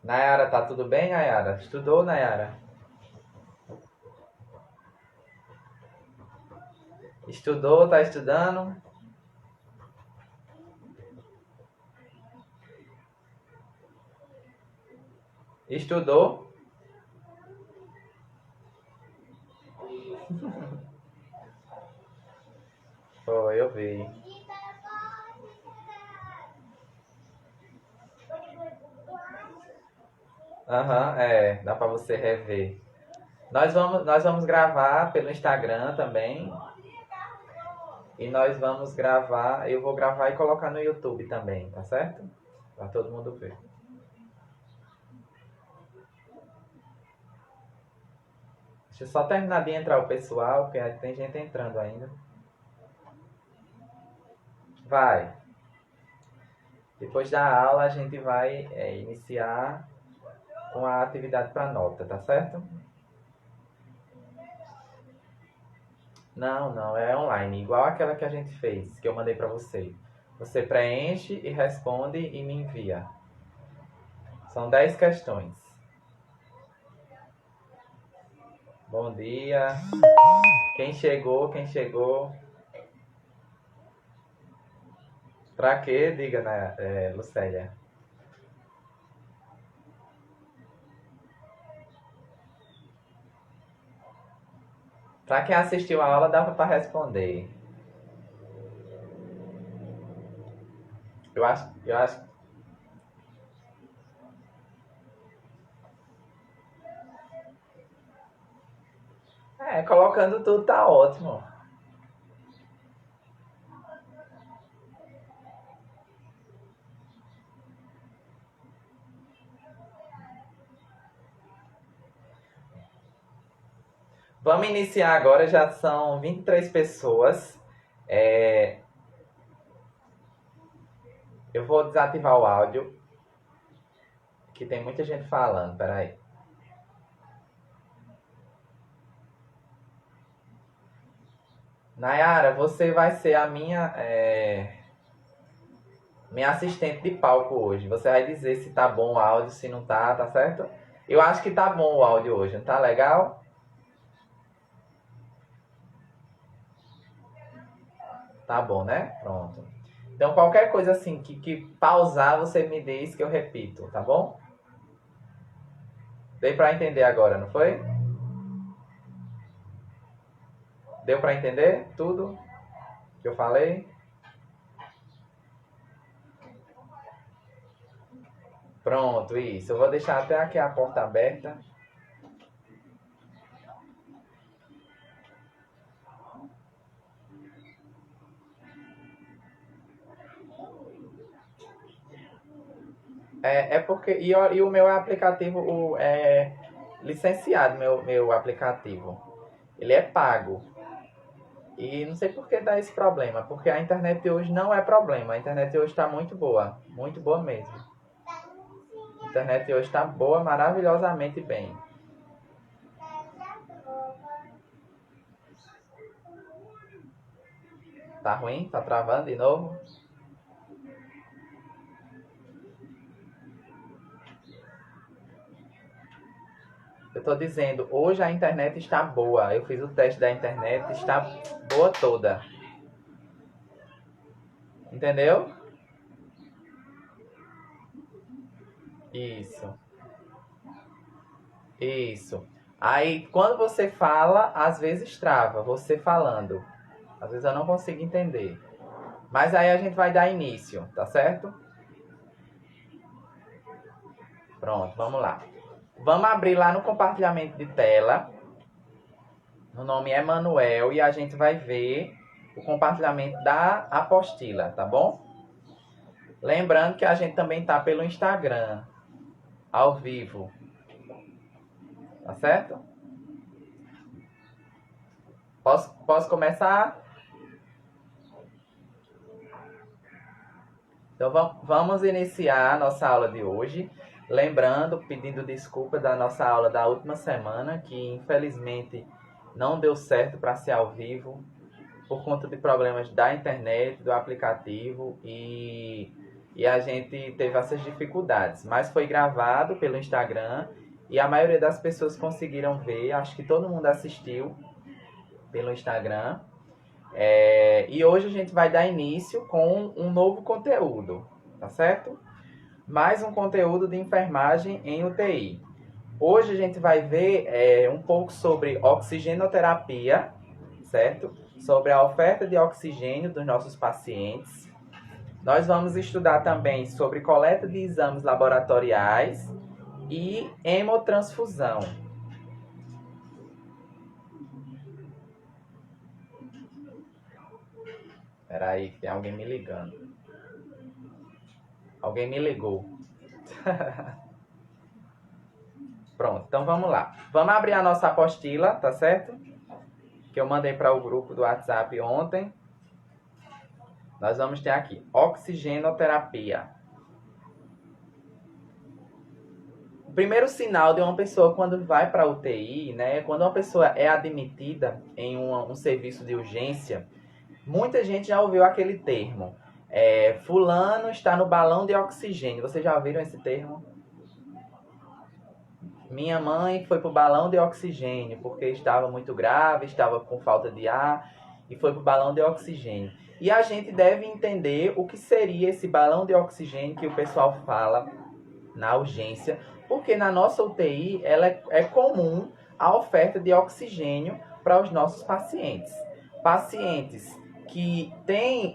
Nayara, tá tudo bem, Nayara? Estudou, Nayara? Estudou, tá estudando? Estudou? Foi, eu vi. Aham, dá pra você rever. Nós vamos gravar pelo Instagram também. E nós vamos gravar, eu vou gravar e colocar no YouTube também, tá certo? Pra todo mundo ver. Deixa eu só terminar de entrar o pessoal, porque tem gente entrando ainda. Vai. Depois da aula a gente vai iniciar com a atividade para nota, tá certo? Não, não, é online, igual aquela que a gente fez, que eu mandei para você. Você preenche e responde e me envia. São 10 questões. Bom dia. Quem chegou, quem chegou? Pra quê? Diga, né, Lucélia. Pra quem assistiu a aula, dava para responder. Eu acho. Colocando tudo tá ótimo. Vamos iniciar agora, já são 23 pessoas. É, eu vou desativar o áudio, que tem muita gente falando, peraí. Nayara, você vai ser a minha assistente de palco hoje. Você vai dizer se tá bom o áudio, se não tá, tá certo? Eu acho que tá bom o áudio hoje, não tá legal? Tá bom, né? Pronto. Então qualquer coisa assim que pausar, você me diz que eu repito, tá bom? Deu pra entender agora, não foi? Deu pra entender tudo que eu falei? Pronto, isso. Eu vou deixar até aqui a porta aberta. É porque. E o meu aplicativo é licenciado, meu aplicativo. Ele é pago. E não sei por que dá esse problema, porque a internet de hoje não é problema. A internet de hoje está muito boa mesmo. A internet de hoje está boa, maravilhosamente bem. Tá ruim? Tá travando de novo? Eu tô dizendo, hoje a internet está boa. Eu fiz o teste da internet, está boa toda. Entendeu? Isso. Isso. Aí, quando você fala, às vezes trava, você falando. Às vezes eu não consigo entender. Mas aí a gente vai dar início, tá certo? Pronto, vamos lá. Vamos abrir lá no compartilhamento de tela. O nome é Manuel e a gente vai ver o compartilhamento da apostila, tá bom? Lembrando que a gente também tá pelo Instagram, ao vivo, tá certo? Posso começar? Então vamos iniciar a nossa aula de hoje. Lembrando, pedindo desculpa da nossa aula da última semana, que infelizmente não deu certo para ser ao vivo, por conta de problemas da internet, do aplicativo e e a gente teve essas dificuldades. Mas foi gravado pelo Instagram e a maioria das pessoas conseguiram ver. Acho que todo mundo assistiu pelo Instagram. E hoje a gente vai dar início com um novo conteúdo, tá certo? Mais um conteúdo de enfermagem em UTI. Hoje a gente vai ver um pouco sobre oxigenoterapia, certo? Sobre a oferta de oxigênio dos nossos pacientes. Nós vamos estudar também sobre coleta de exames laboratoriais e hemotransfusão. Espera aí, tem alguém me ligando. Alguém me ligou. Pronto, então vamos lá. Vamos abrir a nossa apostila, tá certo? Que eu mandei para o grupo do WhatsApp ontem. Nós vamos ter aqui, oxigenoterapia. O primeiro sinal de uma pessoa quando vai para a UTI, né? Quando uma pessoa é admitida em um serviço de urgência, muita gente já ouviu aquele termo. Fulano está no balão de oxigênio. Vocês já ouviram esse termo? Minha mãe foi para o balão de oxigênio porque estava muito grave, estava com falta de ar e foi para o balão de oxigênio. E a gente deve entender o que seria esse balão de oxigênio que o pessoal fala na urgência, porque na nossa UTI é comum a oferta de oxigênio para os nossos pacientes. Pacientes que têm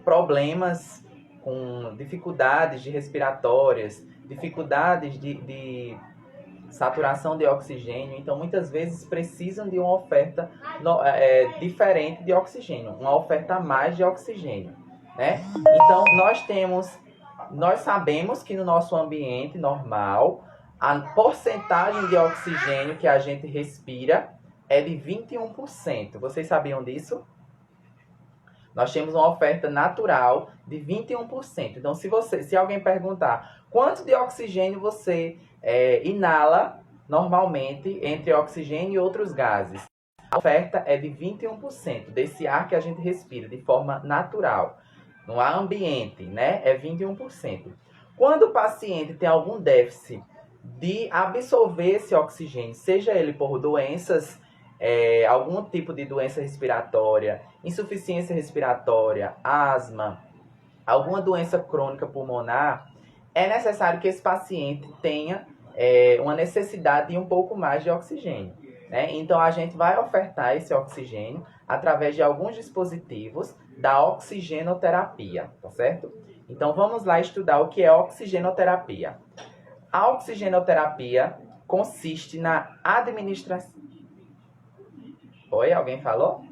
problemas com dificuldades respiratórias, dificuldades de saturação de oxigênio, então muitas vezes precisam de uma oferta diferente de oxigênio, uma oferta a mais de oxigênio, né? Então nós sabemos que no nosso ambiente normal a porcentagem de oxigênio que a gente respira é de 21%. Vocês sabiam disso? Nós temos uma oferta natural de 21%. Então, se alguém perguntar quanto de oxigênio você inala normalmente entre oxigênio e outros gases, a oferta é de 21% desse ar que a gente respira de forma natural. No ar ambiente, né? É 21%. Quando o paciente tem algum déficit de absorver esse oxigênio, seja ele por doenças, algum tipo de doença respiratória, insuficiência respiratória, asma, alguma doença crônica pulmonar, é necessário que esse paciente tenha uma necessidade de um pouco mais de oxigênio, né? Então a gente vai ofertar esse oxigênio através de alguns dispositivos da oxigenoterapia, tá certo? Então vamos lá estudar o que é oxigenoterapia. A oxigenoterapia consiste na administração... Oi, alguém falou?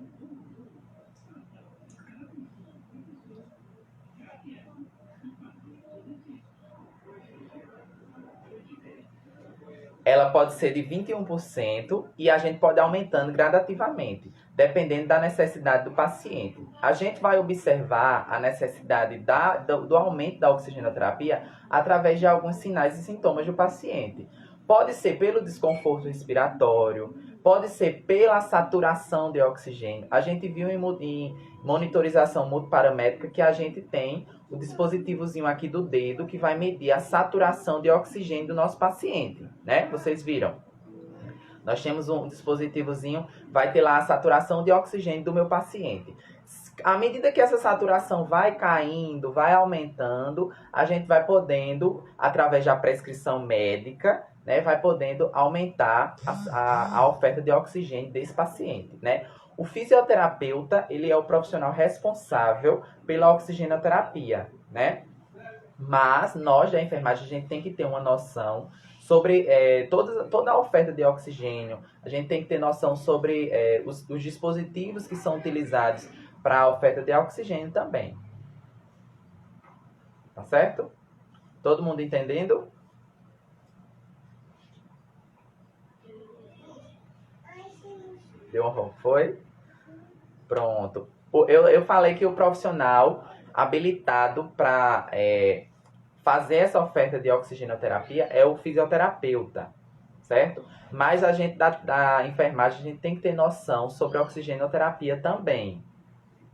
Ela pode ser de 21% e a gente pode aumentando gradativamente, dependendo da necessidade do paciente. A gente vai observar a necessidade do aumento da oxigenoterapia através de alguns sinais e sintomas do paciente. Pode ser pelo desconforto respiratório, pode ser pela saturação de oxigênio. A gente viu em monitorização multiparamétrica que a gente tem o dispositivozinho aqui do dedo que vai medir a saturação de oxigênio do nosso paciente, né? Vocês viram? Nós temos um dispositivozinho, vai ter lá a saturação de oxigênio do meu paciente. À medida que essa saturação vai caindo, vai aumentando, a gente vai podendo, através da prescrição médica, né, vai podendo aumentar a oferta de oxigênio desse paciente, né? O fisioterapeuta, ele é o profissional responsável pela oxigenoterapia, né? Mas nós da enfermagem, a gente tem que ter uma noção sobre toda a oferta de oxigênio. A gente tem que ter noção sobre os dispositivos que são utilizados para a oferta de oxigênio também. Tá certo? Todo mundo entendendo? Deu um foi? Pronto. Eu falei que o profissional habilitado para fazer essa oferta de oxigenoterapia é o fisioterapeuta, certo? Mas a gente da enfermagem, a gente tem que ter noção sobre a oxigenoterapia também,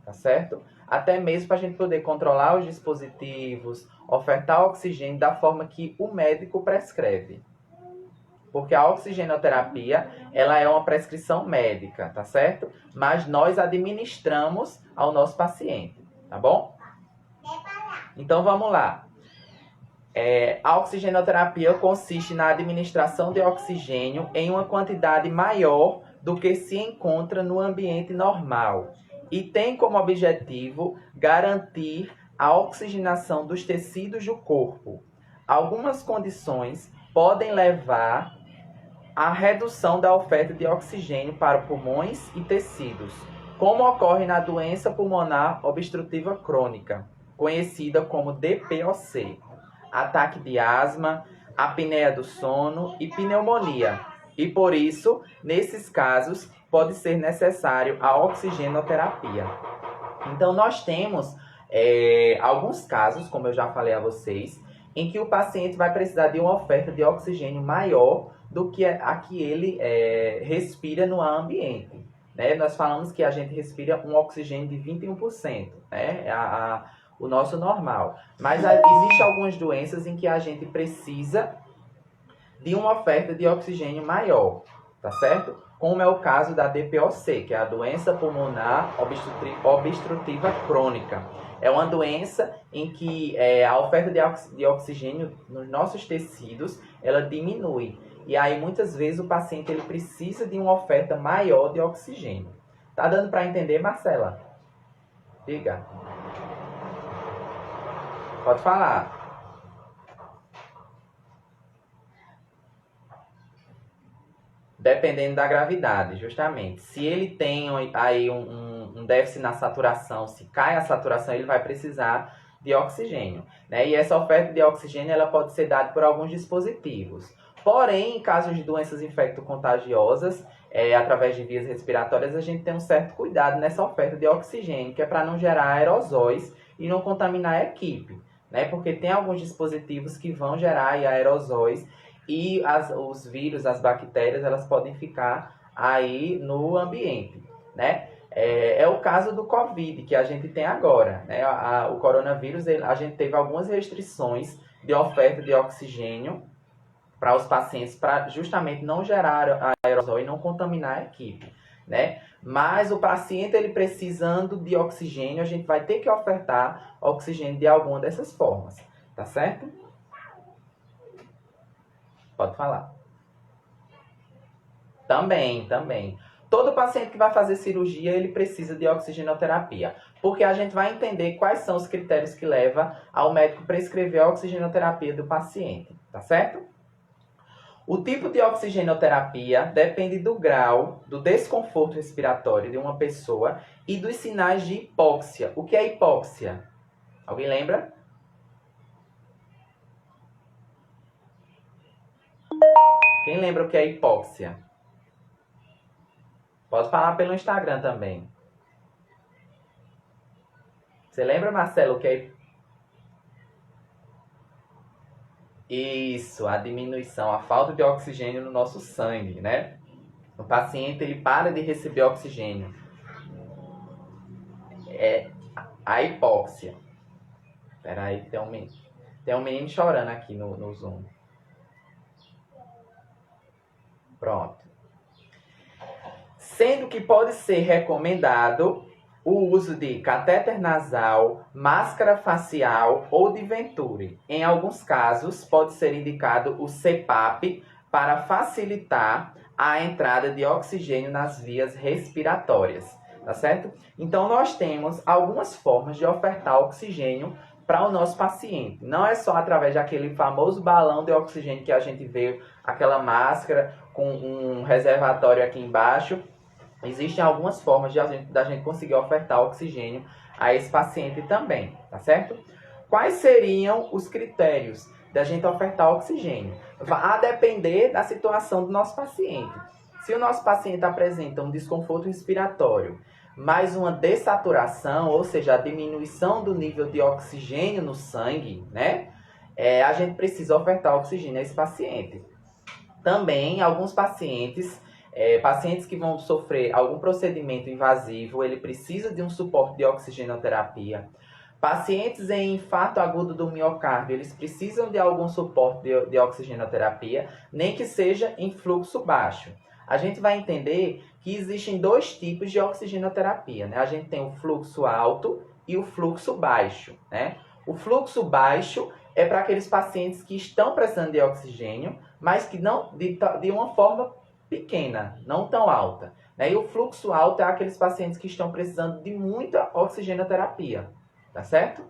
tá certo? até mesmo para a gente poder controlar os dispositivos, ofertar oxigênio da forma que o médico prescreve. Porque a oxigenoterapia, ela é uma prescrição médica, tá certo? Mas nós administramos ao nosso paciente, tá bom? Então, vamos lá. A oxigenoterapia consiste na administração de oxigênio em uma quantidade maior do que se encontra no ambiente normal e tem como objetivo garantir a oxigenação dos tecidos do corpo. Algumas condições podem levar à redução da oferta de oxigênio para pulmões e tecidos, como ocorre na doença pulmonar obstrutiva crônica, conhecida como DPOC, ataque de asma, apneia do sono e pneumonia. E por isso, nesses casos, pode ser necessário a oxigenoterapia. Então, nós temos alguns casos, como eu já falei a vocês, em que o paciente vai precisar de uma oferta de oxigênio maior do que a que ele respira no ar ambiente. Né? Nós falamos que a gente respira um oxigênio de 21%, né? O nosso normal. Mas existem algumas doenças em que a gente precisa de uma oferta de oxigênio maior, tá certo? Como é o caso da DPOC, que é a doença pulmonar obstrutiva crônica. É uma doença em que a oferta de oxigênio nos nossos tecidos, ela diminui. E aí, muitas vezes, o paciente ele precisa de uma oferta maior de oxigênio. Tá dando para entender, Marcela? Diga. Pode falar. Dependendo da gravidade, justamente. Se ele tem aí um déficit na saturação, se cai a saturação, ele vai precisar de oxigênio, né? E essa oferta de oxigênio ela pode ser dada por alguns dispositivos. Porém, em casos de doenças infecto-contagiosas, através de vias respiratórias, a gente tem um certo cuidado nessa oferta de oxigênio, que é para não gerar aerosóis e não contaminar a equipe, né? Porque tem alguns dispositivos que vão gerar aí aerosóis e os vírus, as bactérias, elas podem ficar aí no ambiente, né? É o caso do Covid que a gente tem agora, né? O coronavírus, a gente teve algumas restrições de oferta de oxigênio para os pacientes, para justamente não gerar aerosol e não contaminar a equipe, né? Mas o paciente, ele precisando de oxigênio, a gente vai ter que ofertar oxigênio de alguma dessas formas, tá certo? Pode falar. Também. Todo paciente que vai fazer cirurgia, ele precisa de oxigenoterapia, porque a gente vai entender quais são os critérios que levam ao médico prescrever a oxigenoterapia do paciente, tá certo? O tipo de oxigenoterapia depende do grau do desconforto respiratório de uma pessoa e dos sinais de hipóxia. O que é hipóxia? Alguém lembra? Quem lembra o que é hipóxia? Pode falar pelo Instagram também. Você lembra, Marcelo, o que é Isso, a diminuição, a falta de oxigênio no nosso sangue, né? O paciente, ele para de receber oxigênio. É a hipóxia. Espera aí, tem um menino chorando aqui no Zoom. Pronto. Sendo que pode ser recomendado o uso de catéter nasal, máscara facial ou de Venturi. Em alguns casos, pode ser indicado o CPAP para facilitar a entrada de oxigênio nas vias respiratórias, tá certo? Então, nós temos algumas formas de ofertar oxigênio para o nosso paciente. Não é só através daquele famoso balão de oxigênio que a gente vê, aquela máscara com um reservatório aqui embaixo. Existem algumas formas da gente conseguir ofertar oxigênio a esse paciente também, tá certo? Quais seriam os critérios da gente ofertar oxigênio? A depender da situação do nosso paciente. Se o nosso paciente apresenta um desconforto respiratório, mais uma dessaturação, ou seja, a diminuição do nível de oxigênio no sangue, né? A gente precisa ofertar oxigênio a esse paciente. Também, alguns pacientes Pacientes que vão sofrer algum procedimento invasivo, ele precisa de um suporte de oxigenoterapia. Pacientes em infarto agudo do miocárdio, eles precisam de algum suporte de oxigenoterapia, nem que seja em fluxo baixo. A gente vai entender que existem dois tipos de oxigenoterapia, né? A gente tem o fluxo alto e o fluxo baixo, né? O fluxo baixo é para aqueles pacientes que estão precisando de oxigênio, mas que não de uma forma pequena, não tão alta, né? E o fluxo alto é aqueles pacientes que estão precisando de muita oxigenoterapia, tá certo?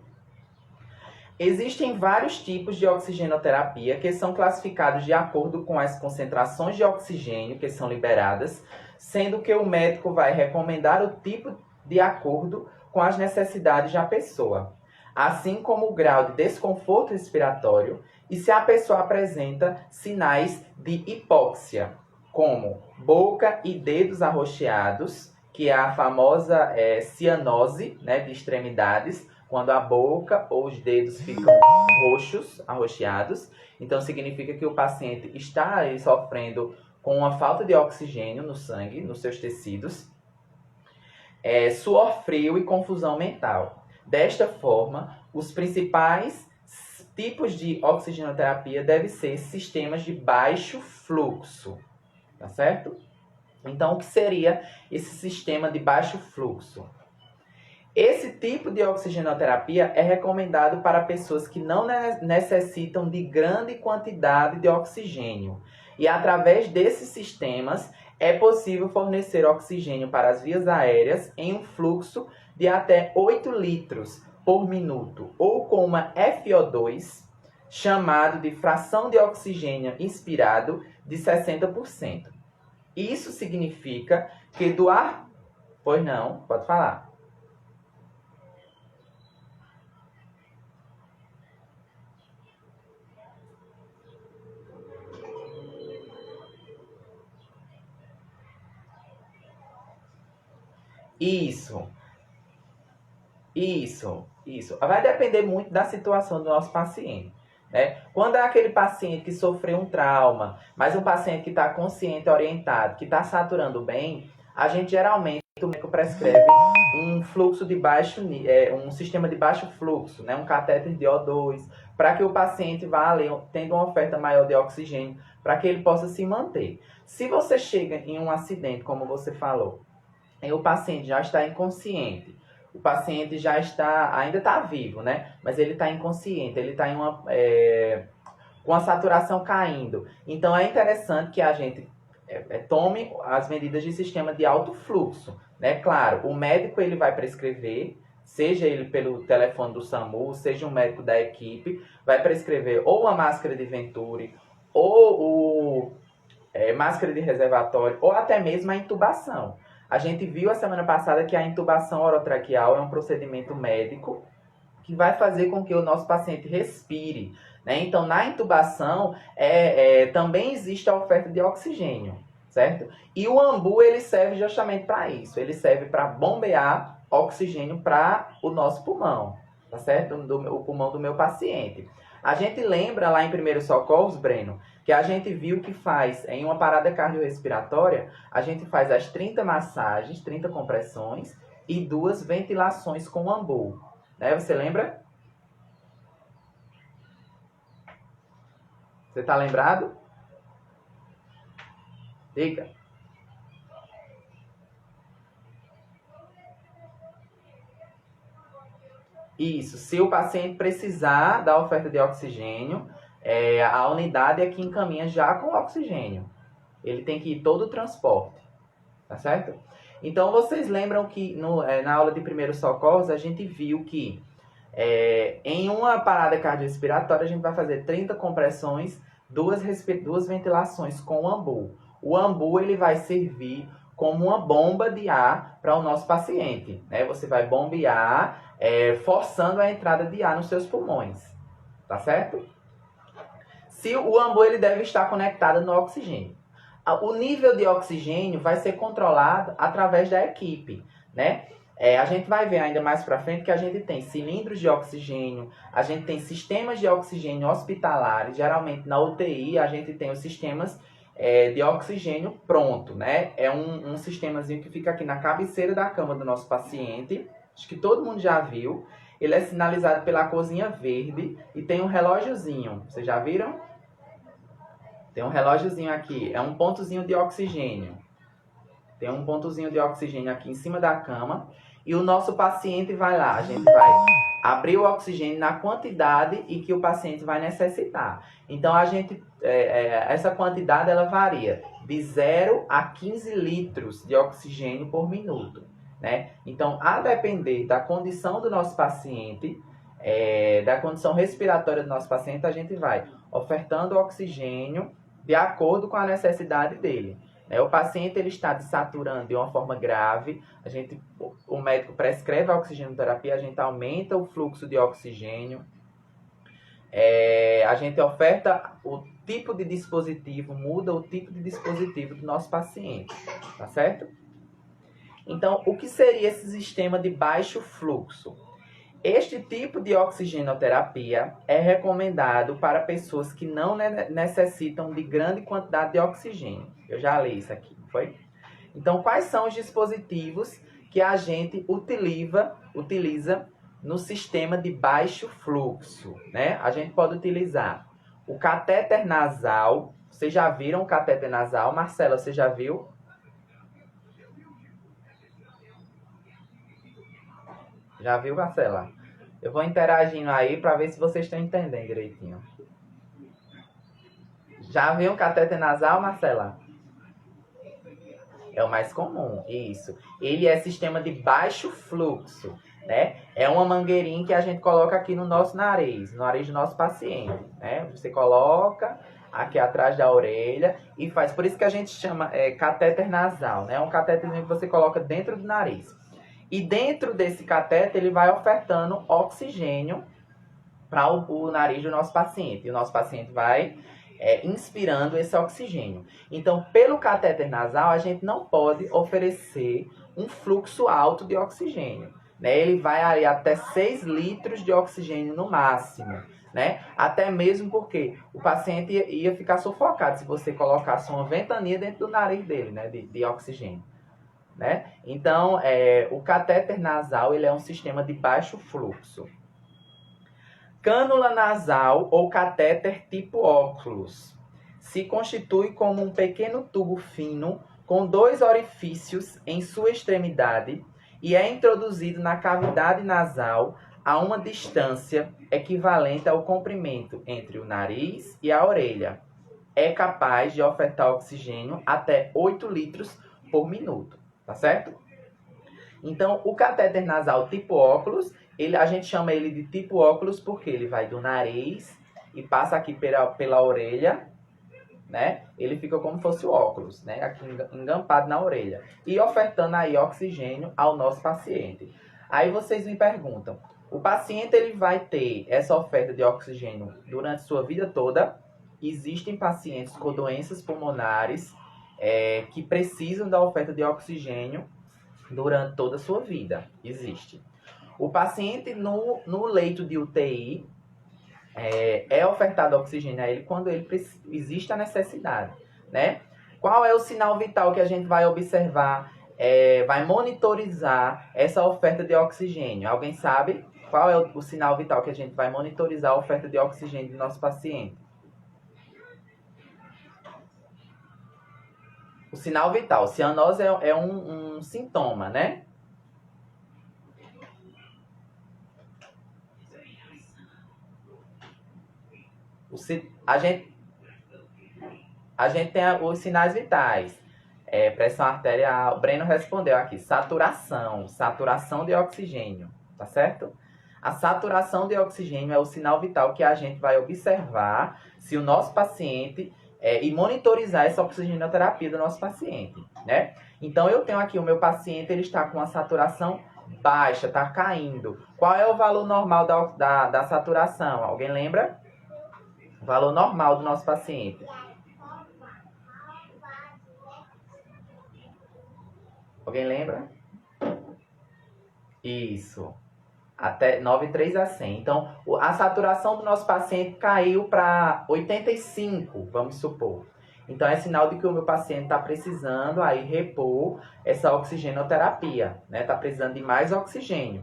Existem vários tipos de oxigenoterapia que são classificados de acordo com as concentrações de oxigênio que são liberadas, sendo que o médico vai recomendar o tipo de acordo com as necessidades da pessoa, assim como o grau de desconforto respiratório e se a pessoa apresenta sinais de hipóxia, como boca e dedos arroxeados, que é a famosa cianose, né, de extremidades, quando a boca ou os dedos ficam roxos, arroxeados. Então, significa que o paciente está aí sofrendo com uma falta de oxigênio no sangue, nos seus tecidos. Suor frio e confusão mental. Desta forma, os principais tipos de oxigenoterapia devem ser sistemas de baixo fluxo, tá certo? Então, o que seria esse sistema de baixo fluxo? Esse tipo de oxigenoterapia é recomendado para pessoas que não necessitam de grande quantidade de oxigênio. E através desses sistemas é possível fornecer oxigênio para as vias aéreas em um fluxo de até 8 litros por minuto, ou com uma FO2, chamado de fração de oxigênio inspirado, de 60%. Isso significa que do ar... Pois não, pode falar. Isso. Vai depender muito da situação do nosso paciente, né? Quando é aquele paciente que sofreu um trauma, mas um paciente que está consciente, orientado, que está saturando bem, a gente geralmente o médico prescreve um fluxo de um sistema de baixo fluxo, né? Um catéter de O2, para que o paciente vá ali tendo uma oferta maior de oxigênio, para que ele possa se manter. Se você chega em um acidente, como você falou, e o paciente já está inconsciente, o paciente já está, ainda está vivo, né? Mas ele está inconsciente, ele está com a saturação caindo. Então é interessante que a gente tome as medidas de sistema de alto fluxo, né? Claro, o médico ele vai prescrever, seja ele pelo telefone do SAMU, seja um médico da equipe, vai prescrever ou a máscara de Venturi, ou máscara de reservatório, ou até mesmo a intubação. A gente viu a semana passada que a intubação orotraqueal é um procedimento médico que vai fazer com que o nosso paciente respire, né? Então, na intubação, também existe a oferta de oxigênio, certo? E o ambu, ele serve justamente para isso. Ele serve para bombear oxigênio para o nosso pulmão, tá certo? O pulmão do meu paciente. A gente lembra lá em Primeiros Socorros, Breno, que a gente viu que faz, em uma parada cardiorrespiratória, a gente faz as 30 massagens, 30 compressões e 2 ventilações com ambu. Né? Você lembra? Você está lembrado? Diga. Isso, se o paciente precisar da oferta de oxigênio, a unidade é que encaminha já com oxigênio. Ele tem que ir todo o transporte, tá certo? Então, vocês lembram que na aula de primeiros socorros, a gente viu que em uma parada cardiorrespiratória, a gente vai fazer 30 compressões, 2 ventilações com o ambu. O ambu ele vai servir como uma bomba de ar para o nosso paciente, né? Você vai bombear, forçando a entrada de ar nos seus pulmões, tá certo? Se o ambu ele deve estar conectado no oxigênio. O nível de oxigênio vai ser controlado através da equipe, né? A gente vai ver ainda mais para frente que a gente tem cilindros de oxigênio, a gente tem sistemas de oxigênio hospitalares, geralmente na UTI a gente tem os sistemas de oxigênio pronto, né? É um sistemazinho que fica aqui na cabeceira da cama do nosso paciente. Acho que todo mundo já viu. Ele é sinalizado pela corzinha verde e tem um relógiozinho. Vocês já viram? Tem um relógiozinho aqui. É um pontozinho de oxigênio. Tem um pontozinho de oxigênio aqui em cima da cama. E o nosso paciente vai lá. A gente vai abrir o oxigênio na quantidade e que o paciente vai necessitar. Então, essa quantidade ela varia de 0 a 15 litros de oxigênio por minuto, né? Então, a depender da condição do nosso paciente, da condição respiratória do nosso paciente, a gente vai ofertando oxigênio de acordo com a necessidade dele. O paciente ele está desaturando de uma forma grave, o médico prescreve a oxigenoterapia, a gente aumenta o fluxo de oxigênio, a gente oferta o tipo de dispositivo, muda o tipo de dispositivo do nosso paciente, tá certo? Então, o que seria esse sistema de baixo fluxo? Este tipo de oxigenoterapia é recomendado para pessoas que não necessitam de grande quantidade de oxigênio. Eu já li isso aqui, não foi? Então, quais são os dispositivos que a gente utiliza no sistema de baixo fluxo, né? A gente pode utilizar o catéter nasal. Vocês já viram o catéter nasal? Marcela, você já viu? Já viu, Marcela? Eu vou interagindo aí para ver se vocês estão entendendo direitinho. Já viu um catéter nasal, Marcela? É o mais comum, isso. Ele é sistema de baixo fluxo, né? É uma mangueirinha que a gente coloca aqui no nosso nariz, no nariz do nosso paciente, né? Você coloca aqui atrás da orelha e faz. Por isso que a gente chama catéter nasal, né? É um catéterzinho que você coloca dentro do nariz. E dentro desse catéter, ele vai ofertando oxigênio para o nariz do nosso paciente. E o nosso paciente vai inspirando esse oxigênio. Então, pelo catéter nasal, a gente não pode oferecer um fluxo alto de oxigênio, né? Ele vai ali até 6 litros de oxigênio no máximo, né? Até mesmo porque o paciente ia ficar sufocado se você colocasse uma ventania dentro do nariz dele, né? De oxigênio, né? Então, o catéter nasal ele é um sistema de baixo fluxo. Cânula nasal ou catéter tipo óculos se constitui como um pequeno tubo fino com 2 orifícios em sua extremidade e é introduzido na cavidade nasal a uma distância equivalente ao comprimento entre o nariz e a orelha. É capaz de ofertar oxigênio até 8 litros por minuto, tá certo? Então, o catéter nasal tipo óculos, a gente chama ele de tipo óculos porque ele vai do nariz e passa aqui pela orelha, né? Ele fica como se fosse o óculos, né? Aqui engampado na orelha. E ofertando aí oxigênio ao nosso paciente. Aí vocês me perguntam, o paciente ele vai ter essa oferta de oxigênio durante sua vida toda? Existem pacientes com doenças pulmonares que precisam da oferta de oxigênio durante toda a sua vida. Existe. O paciente no leito de UTI é ofertado oxigênio a ele quando existe a necessidade, né? Qual é o sinal vital que a gente vai observar, vai monitorizar essa oferta de oxigênio? Alguém sabe qual é o sinal vital que a gente vai monitorizar a oferta de oxigênio do nosso paciente? O sinal vital, cianose é um sintoma, né? A gente tem os sinais vitais. Pressão arterial. O Breno respondeu aqui. Saturação de oxigênio. Tá certo? A saturação de oxigênio é o sinal vital que a gente vai observar se o nosso paciente e monitorizar essa oxigenoterapia do nosso paciente, né? Então, eu tenho aqui o meu paciente, ele está com a saturação baixa, está caindo. Qual é o valor normal da saturação? Alguém lembra? O valor normal do nosso paciente. Alguém lembra? Isso. Até 9,3 a 100. Então, a saturação do nosso paciente caiu para 85, vamos supor. Então, é sinal de que o meu paciente está precisando aí repor essa oxigenoterapia, né? Está precisando de mais oxigênio.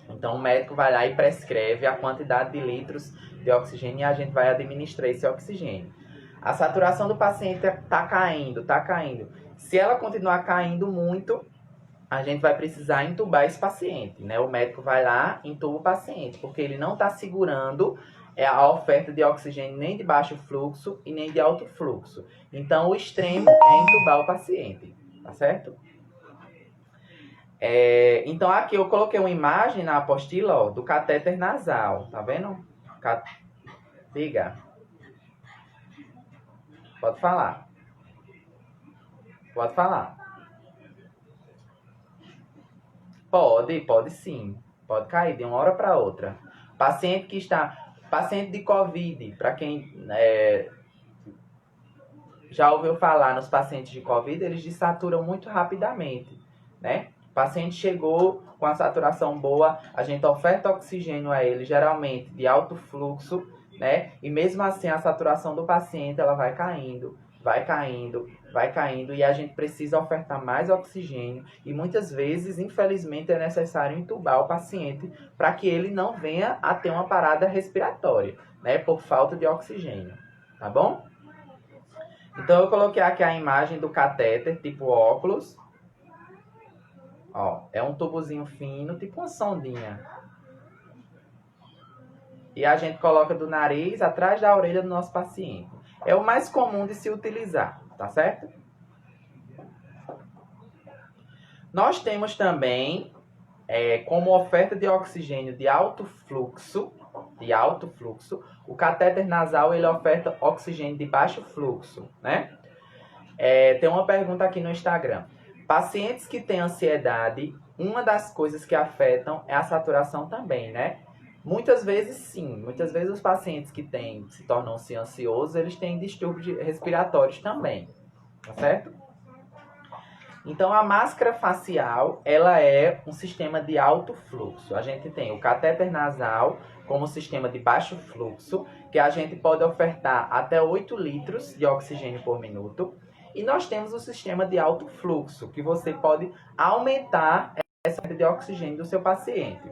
Então, o médico vai lá e prescreve a quantidade de litros de oxigênio e a gente vai administrar esse oxigênio. A saturação do paciente está caindo, está caindo. Se ela continuar caindo muito, a gente vai precisar entubar esse paciente, né? O médico vai lá e entuba o paciente, porque ele não está segurando a oferta de oxigênio nem de baixo fluxo e nem de alto fluxo. Então, o extremo é entubar o paciente, tá certo? Então, aqui eu coloquei uma imagem na apostila, ó, do catéter nasal, tá vendo? Diga. Pode falar. Pode falar. Pode sim. Pode cair de uma hora para outra. Paciente de COVID, para quem já ouviu falar nos pacientes de COVID, eles desaturam muito rapidamente, né? O paciente chegou com a saturação boa, a gente oferta oxigênio a ele, geralmente de alto fluxo, né? E mesmo assim a saturação do paciente ela vai caindo, vai caindo, vai caindo e a gente precisa ofertar mais oxigênio e muitas vezes, infelizmente, é necessário entubar o paciente para que ele não venha a ter uma parada respiratória, né? Por falta de oxigênio, tá bom? Então, eu coloquei aqui a imagem do catéter, tipo óculos. Ó, é um tubozinho fino, tipo uma sondinha. E a gente coloca do nariz atrás da orelha do nosso paciente. É o mais comum de se utilizar, tá certo? Nós temos também, como oferta de oxigênio de alto fluxo, o catéter nasal ele oferta oxigênio de baixo fluxo, né? Tem uma pergunta aqui no Instagram. Pacientes que têm ansiedade, uma das coisas que afetam é a saturação também, né? Muitas vezes sim, muitas vezes os pacientes que se tornam-se ansiosos, eles têm distúrbios respiratórios também, tá certo? Então, a máscara facial, ela é um sistema de alto fluxo. A gente tem o catéter nasal como sistema de baixo fluxo, que a gente pode ofertar até 8 litros de oxigênio por minuto. E nós temos o sistema de alto fluxo, que você pode aumentar essa oferta de oxigênio do seu paciente.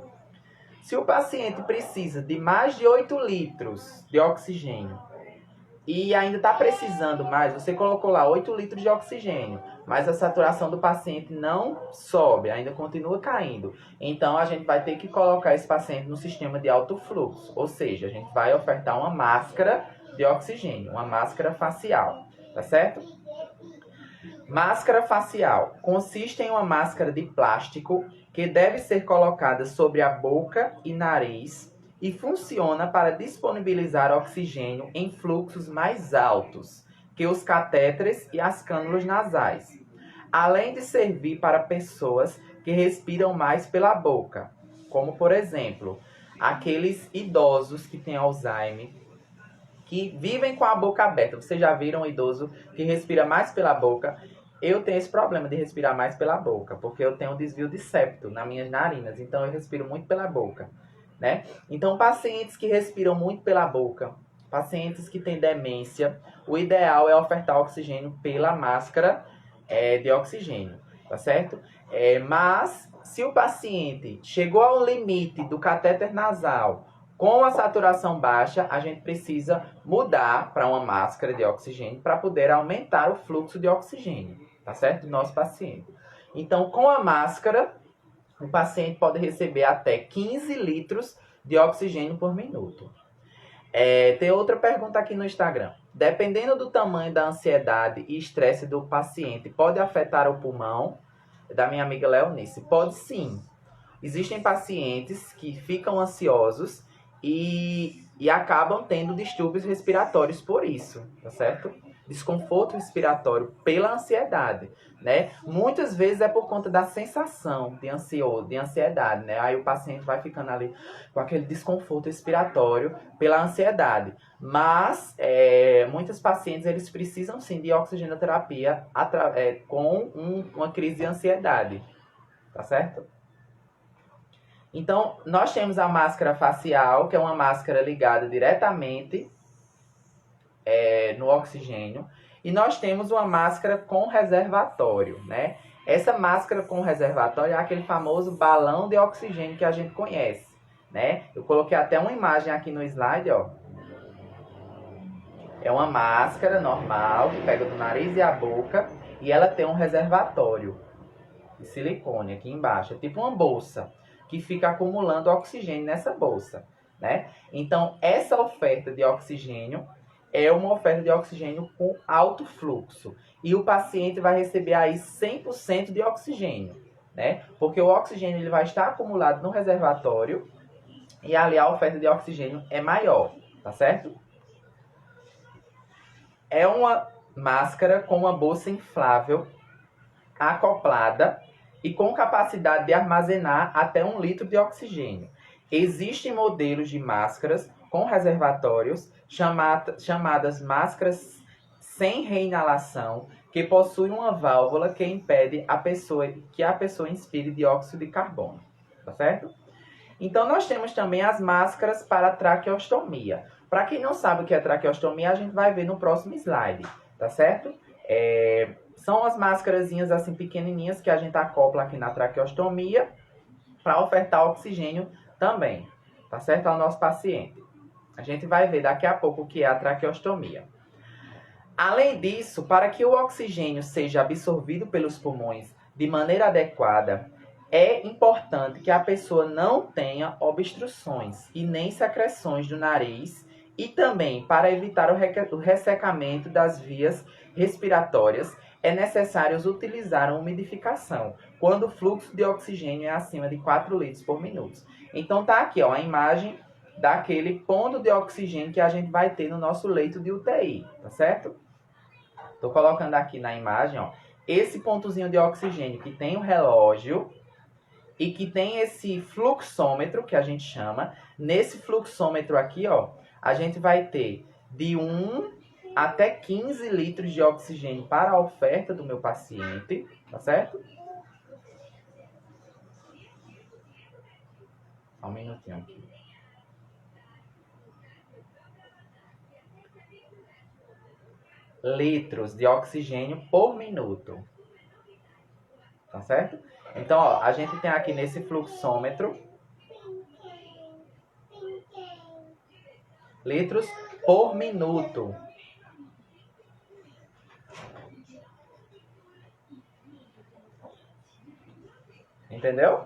Se o paciente precisa de mais de 8 litros de oxigênio e ainda está precisando mais, você colocou lá 8 litros de oxigênio, mas a saturação do paciente não sobe, ainda continua caindo. Então, a gente vai ter que colocar esse paciente no sistema de alto fluxo. Ou seja, a gente vai ofertar uma máscara de oxigênio, uma máscara facial, tá certo? Máscara facial consiste em uma máscara de plástico que deve ser colocada sobre a boca e nariz e funciona para disponibilizar oxigênio em fluxos mais altos que os catéteres e as cânulas nasais, além de servir para pessoas que respiram mais pela boca, como, por exemplo, aqueles idosos que têm Alzheimer, que vivem com a boca aberta. Vocês já viram um idoso que respira mais pela boca? Eu tenho esse problema de respirar mais pela boca, porque eu tenho um desvio de septo nas minhas narinas, então eu respiro muito pela boca, né? Então, pacientes que respiram muito pela boca, pacientes que têm demência, o ideal é ofertar oxigênio pela máscara de oxigênio, tá certo? Mas, se o paciente chegou ao limite do catéter nasal com a saturação baixa, a gente precisa mudar para uma máscara de oxigênio para poder aumentar o fluxo de oxigênio, tá certo? Do nosso paciente. Então, com a máscara, o paciente pode receber até 15 litros de oxigênio por minuto. Tem outra pergunta aqui no Instagram. Dependendo do tamanho da ansiedade e estresse do paciente, pode afetar o pulmão? Da minha amiga Leonice. Pode sim. Existem pacientes que ficam ansiosos e acabam tendo distúrbios respiratórios por isso, tá certo? Desconforto respiratório pela ansiedade, né? Muitas vezes é por conta da sensação de ansiedade, né? Aí o paciente vai ficando ali com aquele desconforto respiratório pela ansiedade. Mas muitos pacientes eles precisam sim de oxigenoterapia com uma crise de ansiedade, tá certo? Então, nós temos a máscara facial, que é uma máscara ligada diretamente no oxigênio. E nós temos uma máscara com reservatório, né? Essa máscara com reservatório é aquele famoso balão de oxigênio que a gente conhece, né? Eu coloquei até uma imagem aqui no slide, ó. É uma máscara normal que pega do nariz e a boca e ela tem um reservatório de silicone aqui embaixo. É tipo uma bolsa que fica acumulando oxigênio nessa bolsa, né? Então, essa oferta de oxigênio é uma oferta de oxigênio com alto fluxo. E o paciente vai receber aí 100% de oxigênio, né? Porque o oxigênio ele vai estar acumulado no reservatório e ali a oferta de oxigênio é maior, tá certo? É uma máscara com uma bolsa inflável acoplada e com capacidade de armazenar até 1 litro de oxigênio. Existem modelos de máscaras com reservatórios chamadas máscaras sem reinalação, que possuem uma válvula que impede que a pessoa inspire dióxido de carbono, tá certo? Então, nós temos também as máscaras para traqueostomia. Para quem não sabe o que é traqueostomia, a gente vai ver no próximo slide, tá certo? São as máscarazinhas assim pequenininhas que a gente acopla aqui na traqueostomia para ofertar oxigênio também, tá certo? Ao nosso paciente. A gente vai ver daqui a pouco o que é a traqueostomia. Além disso, para que o oxigênio seja absorvido pelos pulmões de maneira adequada, é importante que a pessoa não tenha obstruções e nem secreções do nariz e também para evitar o ressecamento das vias respiratórias é necessário utilizar uma umidificação quando o fluxo de oxigênio é acima de 4 litros por minuto. Então tá aqui ó, a imagem daquele ponto de oxigênio que a gente vai ter no nosso leito de UTI, tá certo? Tô colocando aqui na imagem ó, esse pontozinho de oxigênio que tem o relógio e que tem esse fluxômetro, que a gente chama. Nesse fluxômetro aqui, ó, a gente vai ter de 1 até 15 litros de oxigênio para a oferta do meu paciente, tá certo? Só um minutinho aqui. Litros de oxigênio por minuto, tá certo? Então, ó, a gente tem aqui nesse fluxômetro litros por minuto. Entendeu?